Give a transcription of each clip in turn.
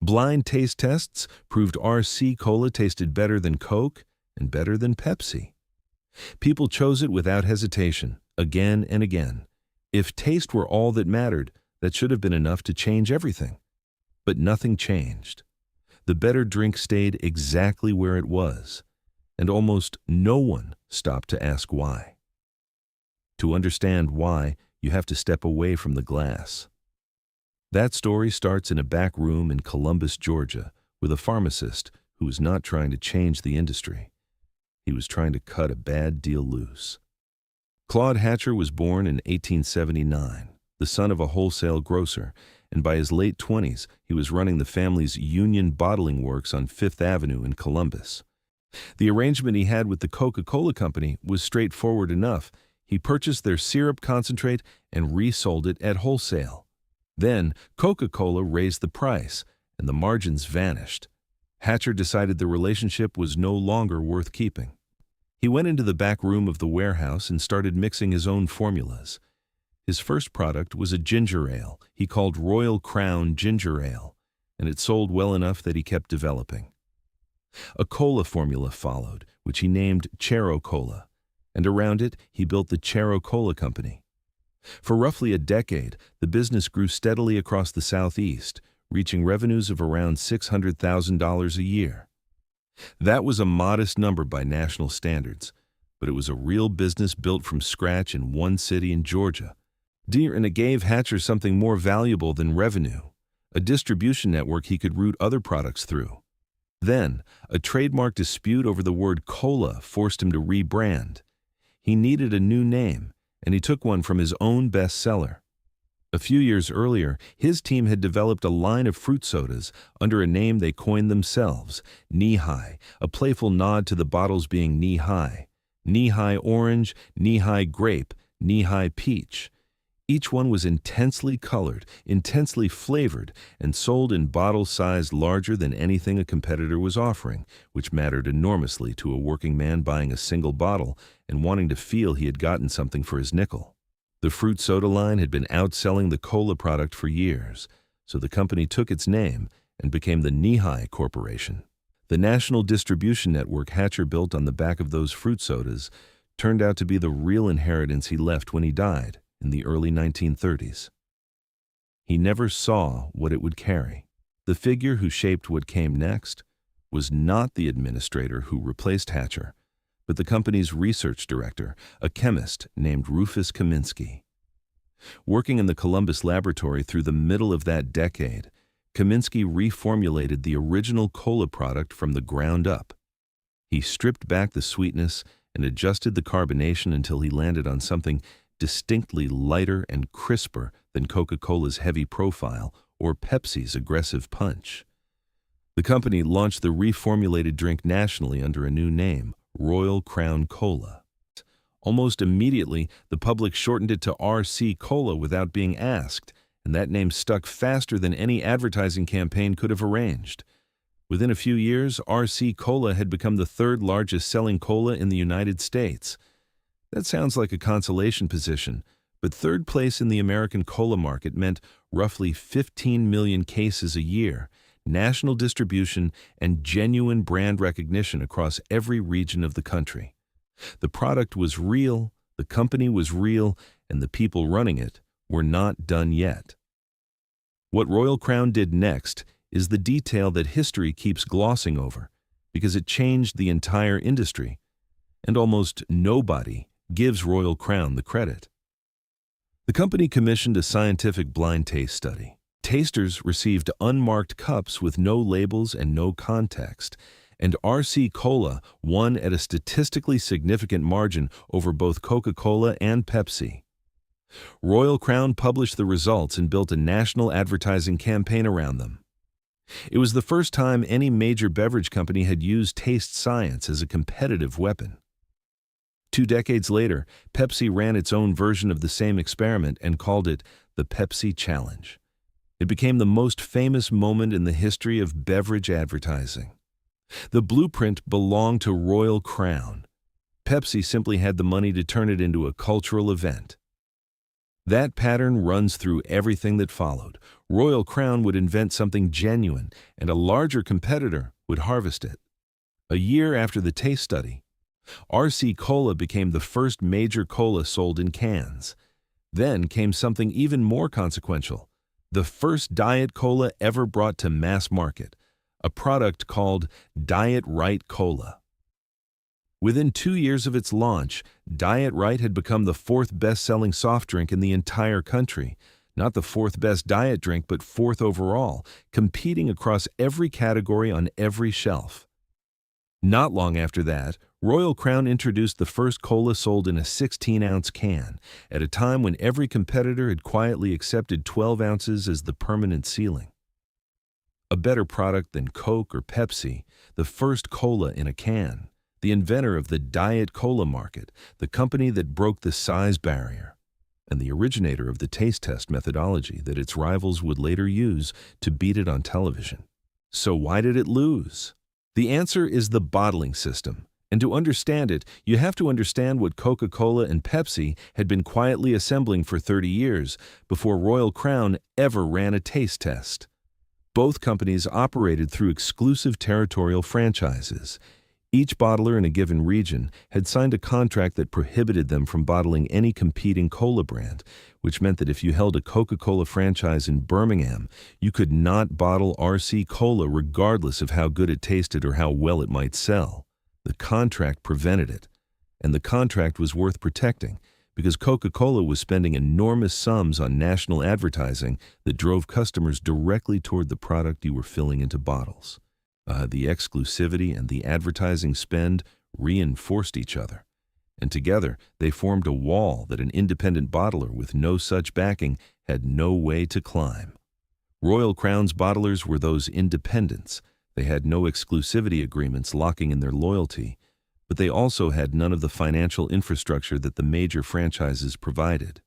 Blind taste tests proved RC Cola tasted better than Coke and better than Pepsi. People chose it without hesitation, again and again. If taste were all that mattered, that should have been enough to change everything. But nothing changed. The better drink stayed exactly where it was, and almost no one stopped to ask why. To understand why, you have to step away from the glass. That story starts in a back room in Columbus, Georgia, with a pharmacist who was not trying to change the industry. He was trying to cut a bad deal loose. Claud Hatcher was born in 1879, the son of a wholesale grocer, and by his late 20s, he was running the family's Union Bottling Works on Fifth Avenue in Columbus. The arrangement he had with the Coca-Cola Company was straightforward enough. He purchased their syrup concentrate and resold it at wholesale. Then, Coca-Cola raised the price, and the margins vanished. Hatcher decided the relationship was no longer worth keeping. He went into the back room of the warehouse and started mixing his own formulas. His first product was a ginger ale he called Royal Crown Ginger Ale, and it sold well enough that he kept developing. A cola formula followed, which he named Chero Cola, and around it he built the Chero Cola Company. For roughly a decade, the business grew steadily across the Southeast, reaching revenues of around $600,000 a year. That was a modest number by national standards, but it was a real business built from scratch in one city in Georgia. And it gave Hatcher something more valuable than revenue, a distribution network he could route other products through. Then, a trademark dispute over the word cola forced him to rebrand. He needed a new name, and he took one from his own bestseller. A few years earlier, his team had developed a line of fruit sodas under a name they coined themselves, Knee-High, a playful nod to the bottles being knee-high. Knee-High Orange, Knee-High Grape, Knee-High Peach. Each one was intensely colored, intensely flavored, and sold in bottles sized larger than anything a competitor was offering, which mattered enormously to a working man buying a single bottle and wanting to feel he had gotten something for his nickel. The fruit soda line had been outselling the cola product for years, so the company took its name and became the Knee-High Corporation. The national distribution network Hatcher built on the back of those fruit sodas turned out to be the real inheritance he left when he died in the early 1930s. He never saw what it would carry. The figure who shaped what came next was not the administrator who replaced Hatcher, but the company's research director, a chemist named Rufus Kaminsky. Working in the Columbus laboratory through the middle of that decade, Kaminsky reformulated the original cola product from the ground up. He stripped back the sweetness and adjusted the carbonation until he landed on something distinctly lighter and crisper than Coca-Cola's heavy profile or Pepsi's aggressive punch. The company launched the reformulated drink nationally under a new name, Royal Crown Cola. Almost immediately, the public shortened it to RC Cola without being asked, and that name stuck faster than any advertising campaign could have arranged. Within a few years, RC Cola had become the third largest selling cola in the United States. That sounds like a consolation position, but third place in the American cola market meant roughly 15 million cases a year, national distribution, and genuine brand recognition across every region of the country. The product was real, the company was real, and the people running it were not done yet. What Royal Crown did next is the detail that history keeps glossing over, because it changed the entire industry, and almost nobody gives Royal Crown the credit. The company commissioned a scientific blind taste study. Tasters received unmarked cups with no labels and no context, and RC Cola won at a statistically significant margin over both Coca-Cola and Pepsi. Royal Crown published the results and built a national advertising campaign around them. It was the first time any major beverage company had used taste science as a competitive weapon. 2 decades later, Pepsi ran its own version of the same experiment and called it the Pepsi Challenge. It became the most famous moment in the history of beverage advertising. The blueprint belonged to Royal Crown. Pepsi simply had the money to turn it into a cultural event. That pattern runs through everything that followed. Royal Crown would invent something genuine, and a larger competitor would harvest it. A year after the taste study, RC Cola became the first major cola sold in cans. Then came something even more consequential, the first diet cola ever brought to mass market, a product called Diet Rite Cola. Within 2 years of its launch, Diet Rite had become the fourth best-selling soft drink in the entire country. Not the fourth best diet drink, but fourth overall, competing across every category on every shelf. Not long after that, Royal Crown introduced the first cola sold in a 16-ounce can, at a time when every competitor had quietly accepted 12 ounces as the permanent ceiling. A better product than Coke or Pepsi, the first cola in a can, the inventor of the Diet Cola market, the company that broke the size barrier, and the originator of the taste test methodology that its rivals would later use to beat it on television. So why did it lose? The answer is the bottling system. And to understand it, you have to understand what Coca-Cola and Pepsi had been quietly assembling for 30 years before Royal Crown ever ran a taste test. Both companies operated through exclusive territorial franchises. Each bottler in a given region had signed a contract that prohibited them from bottling any competing cola brand, which meant that if you held a Coca-Cola franchise in Birmingham, you could not bottle RC Cola regardless of how good it tasted or how well it might sell. The contract prevented it, and the contract was worth protecting because Coca-Cola was spending enormous sums on national advertising that drove customers directly toward the product you were filling into bottles. The exclusivity and the advertising spend reinforced each other, and together they formed a wall that an independent bottler with no such backing had no way to climb. Royal Crown's bottlers were those independents. They had no exclusivity agreements locking in their loyalty, but they also had none of the financial infrastructure that the major franchises provided.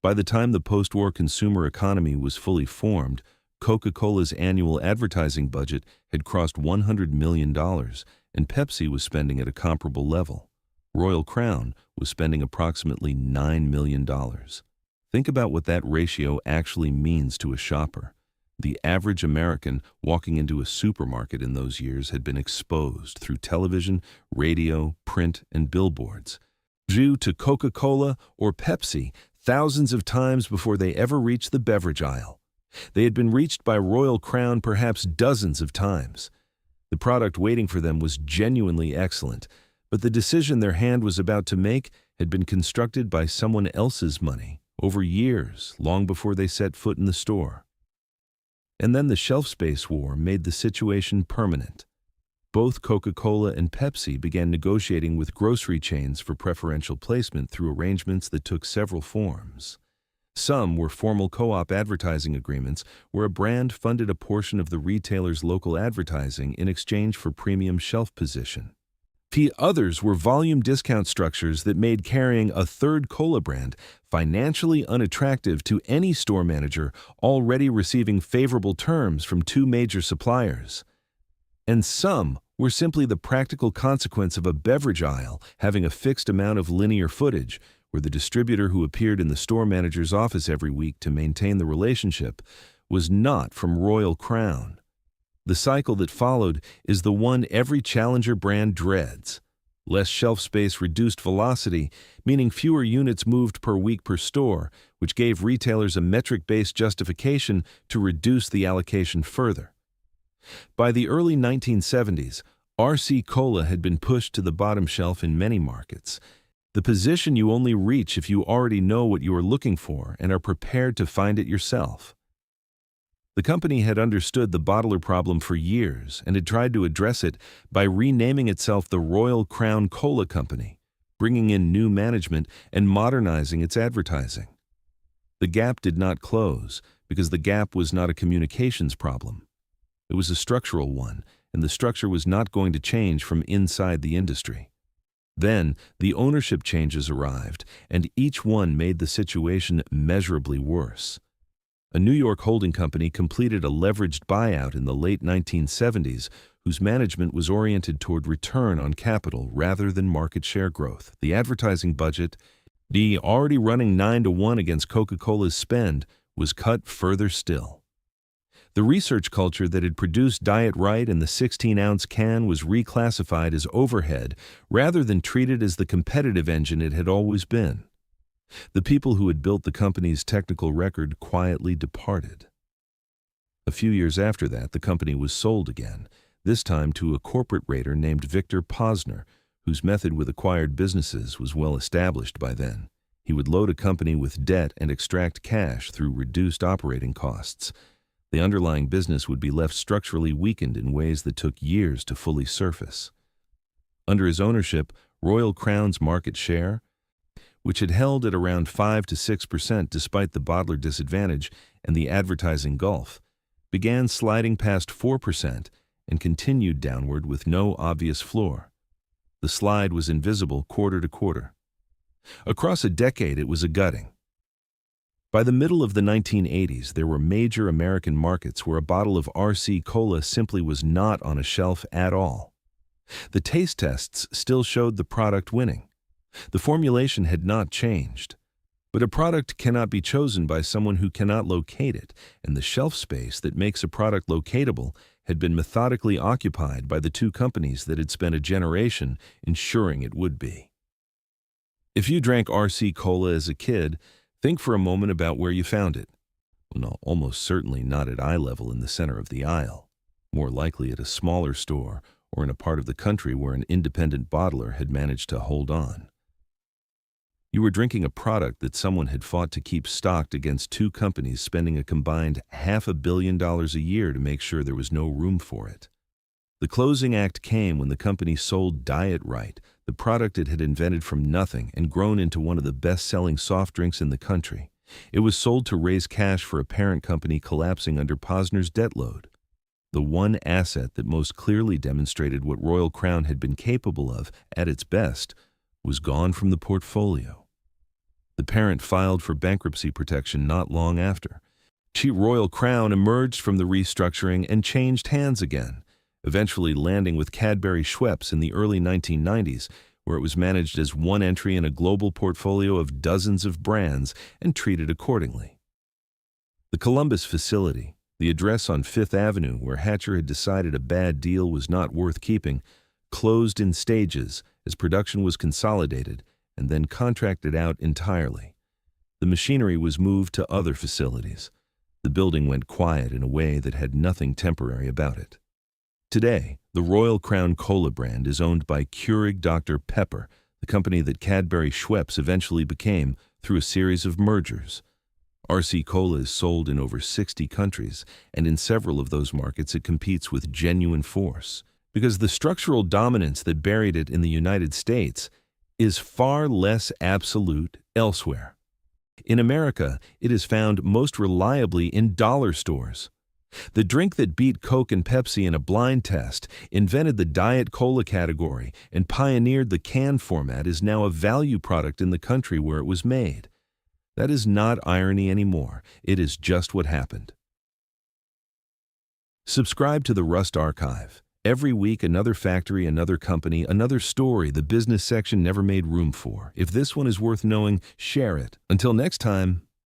By the time the post-war consumer economy was fully formed, Coca-Cola's annual advertising budget had crossed $100 million, and Pepsi was spending at a comparable level. Royal Crown was spending approximately $9 million. Think about what that ratio actually means to a shopper. The average American walking into a supermarket in those years had been exposed through television, radio, print, and billboards. Due to Coca-Cola or Pepsi thousands of times before they ever reached the beverage aisle. They had been reached by Royal Crown perhaps dozens of times. The product waiting for them was genuinely excellent, but the decision their hand was about to make had been constructed by someone else's money over years, long before they set foot in the store. And then the shelf space war made the situation permanent. Both Coca-Cola and Pepsi began negotiating with grocery chains for preferential placement through arrangements that took several forms. Some were formal co-op advertising agreements where a brand funded a portion of the retailer's local advertising in exchange for premium shelf position. Others were volume discount structures that made carrying a third cola brand financially unattractive to any store manager already receiving favorable terms from two major suppliers. And some were simply the practical consequence of a beverage aisle having a fixed amount of linear footage, where the distributor who appeared in the store manager's office every week to maintain the relationship was not from Royal Crown. The cycle that followed is the one every challenger brand dreads. Less shelf space reduced velocity, meaning fewer units moved per week per store, which gave retailers a metric-based justification to reduce the allocation further. By the early 1970s, RC Cola had been pushed to the bottom shelf in many markets, the position you only reach if you already know what you are looking for and are prepared to find it yourself. The company had understood the bottler problem for years and had tried to address it by renaming itself the Royal Crown Cola Company, bringing in new management and modernizing its advertising. The gap did not close because the gap was not a communications problem. It was a structural one, and the structure was not going to change from inside the industry. Then, the ownership changes arrived, and each one made the situation measurably worse. A New York holding company completed a leveraged buyout in the late 1970s, whose management was oriented toward return on capital rather than market share growth. The advertising budget D, already running 9-1 against Coca-Cola's spend, was cut further still. The research culture that had produced Diet Rite and the 16-ounce can was reclassified as overhead rather than treated as the competitive engine it had always been. The people who had built the company's technical record quietly departed. A few years after that, the company was sold again, this time to a corporate raider named Victor Posner, whose method with acquired businesses was well established by then. He would load a company with debt and extract cash through reduced operating costs. The underlying business would be left structurally weakened in ways that took years to fully surface. Under his ownership, Royal Crown's market share, which had held at around 5 to 6% despite the bottler disadvantage and the advertising gulf, began sliding past 4% and continued downward with no obvious floor. The slide was invisible quarter to quarter. Across a decade, it was a gutting. By the middle of the 1980s, there were major American markets where a bottle of RC Cola simply was not on a shelf at all. The taste tests still showed the product winning. The formulation had not changed. But a product cannot be chosen by someone who cannot locate it, and the shelf space that makes a product locatable had been methodically occupied by the two companies that had spent a generation ensuring it would be. If you drank RC Cola as a kid, think for a moment about where you found it. Well, no, almost certainly not at eye level in the center of the aisle. More likely at a smaller store or in a part of the country where an independent bottler had managed to hold on. You were drinking a product that someone had fought to keep stocked against two companies spending a combined $500 million a year to make sure there was no room for it. The closing act came when the company sold Diet Rite, the product it had invented from nothing and grown into one of the best-selling soft drinks in the country. It was sold to raise cash for a parent company collapsing under Posner's debt load. The one asset that most clearly demonstrated what Royal Crown had been capable of at its best was gone from the portfolio. The parent filed for bankruptcy protection not long after. Royal Crown emerged from the restructuring and changed hands again, eventually landing with Cadbury Schweppes in the early 1990s, where it was managed as one entry in a global portfolio of dozens of brands and treated accordingly. The Columbus facility, the address on Fifth Avenue where Hatcher had decided a bad deal was not worth keeping, closed in stages as production was consolidated and then contracted out entirely. The machinery was moved to other facilities. The building went quiet in a way that had nothing temporary about it. Today, the Royal Crown Cola brand is owned by Keurig Dr. Pepper, the company that Cadbury Schweppes eventually became through a series of mergers. RC Cola is sold in over 60 countries, and in several of those markets it competes with genuine force, because the structural dominance that buried it in the United States is far less absolute elsewhere. In America, it is found most reliably in dollar stores. The drink that beat Coke and Pepsi in a blind test, invented the Diet Cola category, and pioneered the can format is now a value product in the country where it was made. That is not irony anymore. It is just what happened. Subscribe to the Rust Archive. Every week, another factory, another company, another story the business section never made room for. If this one is worth knowing, share it. Until next time.